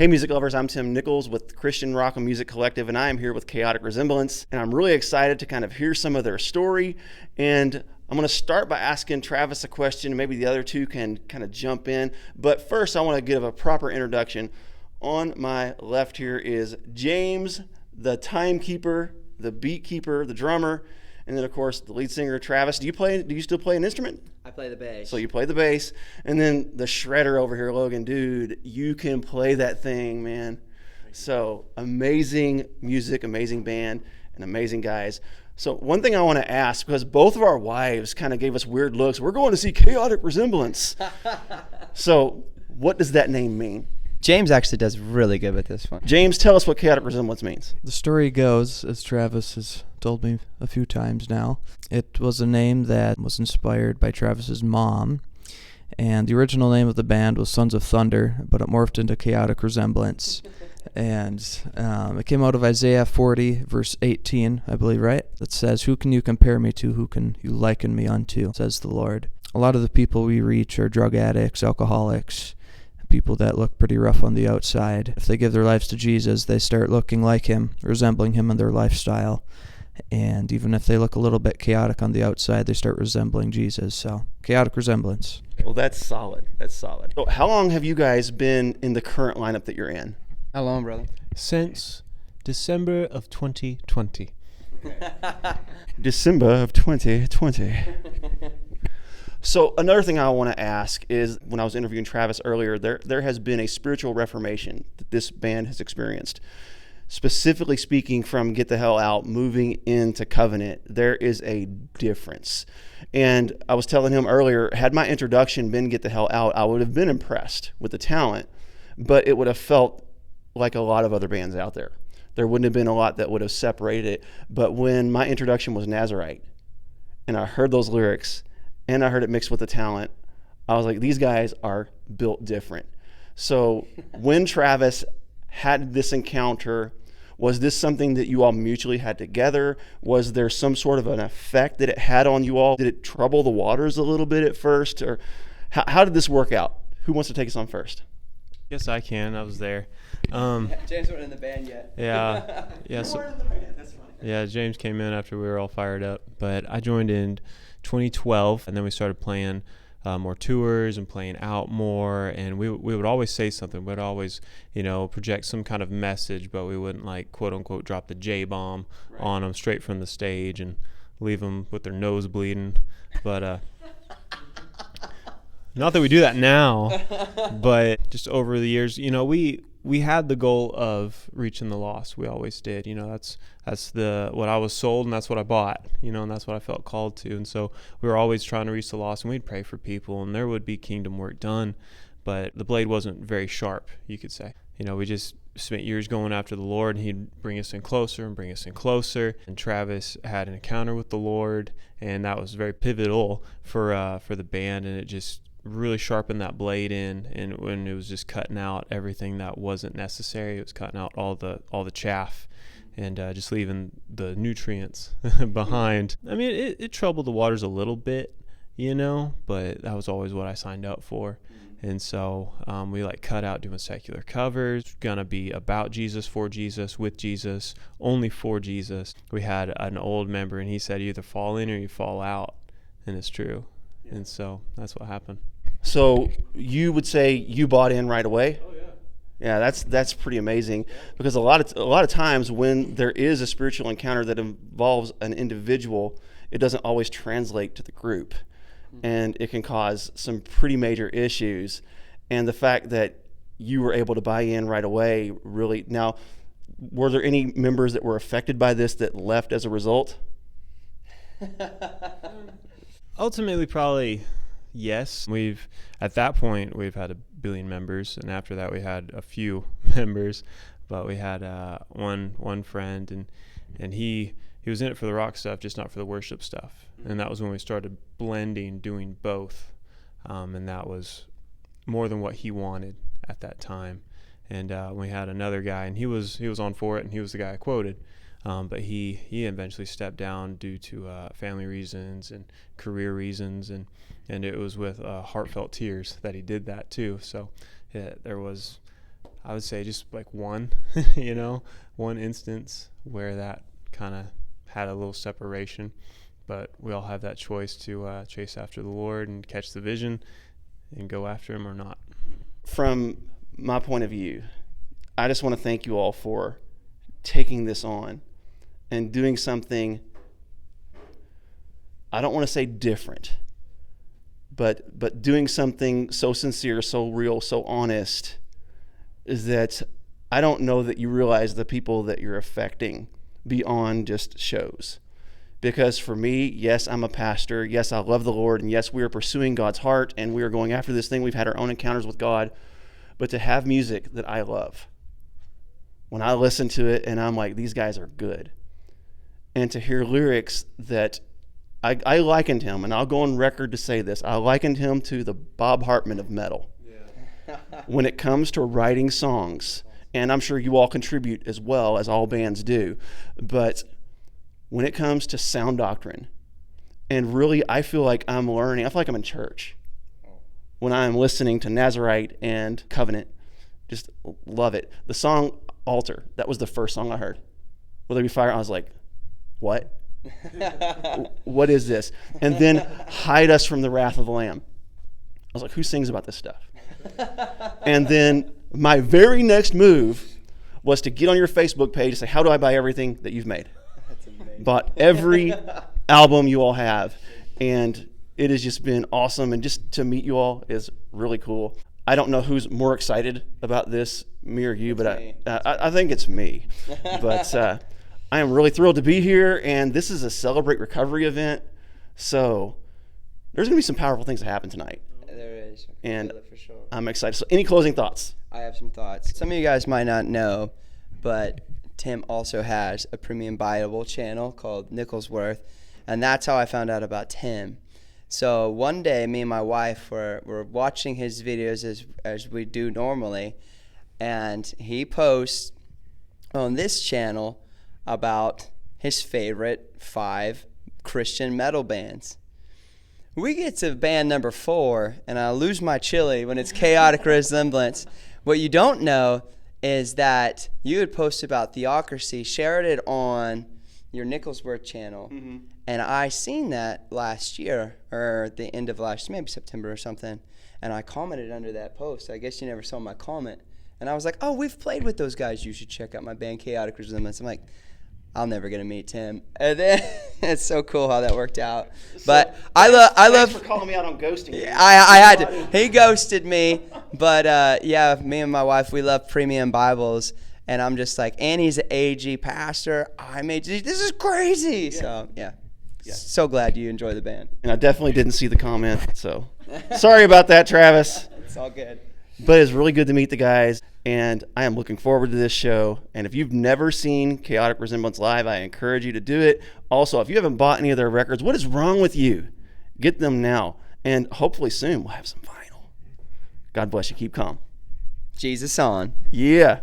Hey music lovers, I'm Tim Nichols with Christian Rock and Music Collective, and I am here with Chaotic Resemblance, and I'm really excited to kind of hear some of their story. And I'm going to start by asking Travis a question, and maybe the other two can kind of jump in. But first, I want to give a proper introduction. On my left here is James, the timekeeper, the beat keeper, the drummer, and then of course the lead singer Travis. Do you still play an instrument? I play the bass. So you play the bass, and then the shredder over here, Logan. Dude, you can play that thing, man. So amazing music, amazing band, and amazing guys. So one thing I want to ask, because both of our wives kind of gave us weird looks, we're going to see Chaotic Resemblance. So what does that name mean? James actually does really good with this one. James, tell us what Chaotic Resemblance means. The story goes, as Travis has told me a few times now, it was a name that was inspired by Travis's mom, and the original name of the band was Sons of Thunder, but it morphed into Chaotic Resemblance. And it came out of Isaiah 40, verse 18, I believe, right? That says, "Who can you compare me to? Who can you liken me unto? Says the Lord." A lot of the people we reach are drug addicts, alcoholics, people that look pretty rough on the outside. If they give their lives to Jesus, they start looking like him, resembling him in their lifestyle. And even if they look a little bit chaotic on the outside, they start resembling Jesus. So, Chaotic Resemblance. Well, that's solid. That's solid. So how long have you guys been in the current lineup that you're in? How long, brother? Since December of 2020. December of 2020. So another thing I want to ask is, when I was interviewing Travis earlier, there has been a spiritual reformation that this band has experienced. Specifically speaking, from Get the Hell Out, moving into Covenant, there is a difference. And I was telling him earlier, had my introduction been Get the Hell Out, I would have been impressed with the talent, but it would have felt like a lot of other bands out there. There wouldn't have been a lot that would have separated it. But when my introduction was Nazarite, and I heard those lyrics, and I heard it mixed with the talent, I was like, these guys are built different. So when Travis had this encounter, was this something that you all mutually had together? Was there some sort of an effect that it had on you all? Did it trouble the waters a little bit at first? Or how did this work out? Who wants to take us on first? Yes, I can. I was there. James wasn't in the band yet. Yeah. Yeah. Yeah, James came in after we were all fired up. But I joined in 2012, and then we started playing more tours and playing out more, and we would always say something. We'd always, project some kind of message, but we wouldn't, like, quote unquote, drop the J-bomb on them straight from the stage and leave them with their nose bleeding. But not that we do that now, but just over the years, we had the goal of reaching the lost. We always did. That's what I was sold, and that's what I bought, and that's what I felt called to. And so we were always trying to reach the lost, and we'd pray for people, and there would be kingdom work done, but the blade wasn't very sharp, you could say. We just spent years going after the Lord, and he'd bring us in closer and bring us in closer. And Travis had an encounter with the Lord, and that was very pivotal for the band, and it just really sharpened that blade in, and when it was just cutting out everything that wasn't necessary, it was cutting out all the chaff and just leaving the nutrients behind. I mean, it troubled the waters a little bit, but that was always what I signed up for. And so we cut out doing secular covers. It's gonna be about Jesus, for Jesus, with Jesus, only for Jesus. We had an old member, and he said, you either fall in or you fall out, and it's true. And so that's what happened. So you would say you bought in right away? Oh yeah. Yeah, that's pretty amazing, because a lot of times when there is a spiritual encounter that involves an individual, it doesn't always translate to the group, and it can cause some pretty major issues. And the fact that you were able to buy in right away, really. Now, were there any members that were affected by this that left as a result? Ultimately, probably yes. At that point, we've had 1 billion members, and after that, we had a few members. But we had one friend, and he was in it for the rock stuff, just not for the worship stuff. And that was when we started blending, doing both, and that was more than what he wanted at that time. And we had another guy, and he was on for it, and he was the guy I quoted. But he eventually stepped down due to family reasons and career reasons, and it was with heartfelt tears that he did that too. So there was I would say just like one, one instance where that kind of had a little separation. But we all have that choice to chase after the Lord and catch the vision and go after him or not. From my point of view, I just want to thank you all for taking this on and doing something, I don't want to say different, but doing something so sincere, so real, so honest, is that I don't know that you realize the people that you're affecting beyond just shows. Because for me, yes, I'm a pastor. Yes, I love the Lord. And yes, we are pursuing God's heart and we are going after this thing. We've had our own encounters with God. But to have music that I love, when I listen to it and I'm like, these guys are good. And to hear lyrics that I likened him, and I'll go on record to say this, I likened him to the Bob Hartman of metal. Yeah. When it comes to writing songs, and I'm sure you all contribute as well, as all bands do, but when it comes to sound doctrine, and really I feel like I'm learning, I feel like I'm in church when I'm listening to Nazarite and Covenant. Just love it. The song Altar, that was the first song I heard. Will There Be Fire? I was like, what? What is this? And then Hide Us from the Wrath of the Lamb. I was like, who sings about this stuff? And then my very next move was to get on your Facebook page and say, how do I buy everything that you've made? Bought every album you all have, and it has just been awesome, and just to meet you all is really cool. I don't know who's more excited about this, me or you, but I think it's me. But I am really thrilled to be here, and this is a Celebrate Recovery event, so there's going to be some powerful things that happen tonight. There is. And for sure. I'm excited. So any closing thoughts? I have some thoughts. Some of you guys might not know, but Tim also has a premium Bible channel called Nicholsworth, and that's how I found out about Tim. So one day, me and my wife were watching his videos as we do normally, and he posts on this channel about his favorite 5 Christian metal bands. We get to band number 4, and I lose my chili when it's Chaotic Resemblance. What you don't know is that you had posted about Theocracy, shared it on your Nicholsworth channel, and I seen that last year, or the end of last year, maybe September or something, and I commented under that post. I guess you never saw my comment. And I was like, oh, we've played with those guys. You should check out my band, Chaotic Resemblance. I'm like, I'm never going to meet Tim. And then it's so cool how that worked out. But I love. Thanks for calling me out on ghosting. I had to. He ghosted me. But yeah, me and my wife, we love premium Bibles. And I'm just like, and he's an AG pastor. This is crazy. Yeah. So yeah. So glad you enjoy the band. And I definitely didn't see the comment. So sorry about that, Travis. It's all good. But it's really good to meet the guys, and I am looking forward to this show. And if you've never seen Chaotic Resemblance live, I encourage you to do it. Also, if you haven't bought any of their records, what is wrong with you? Get them now. And hopefully soon we'll have some vinyl. God bless you. Keep calm. Jesus on. Yeah.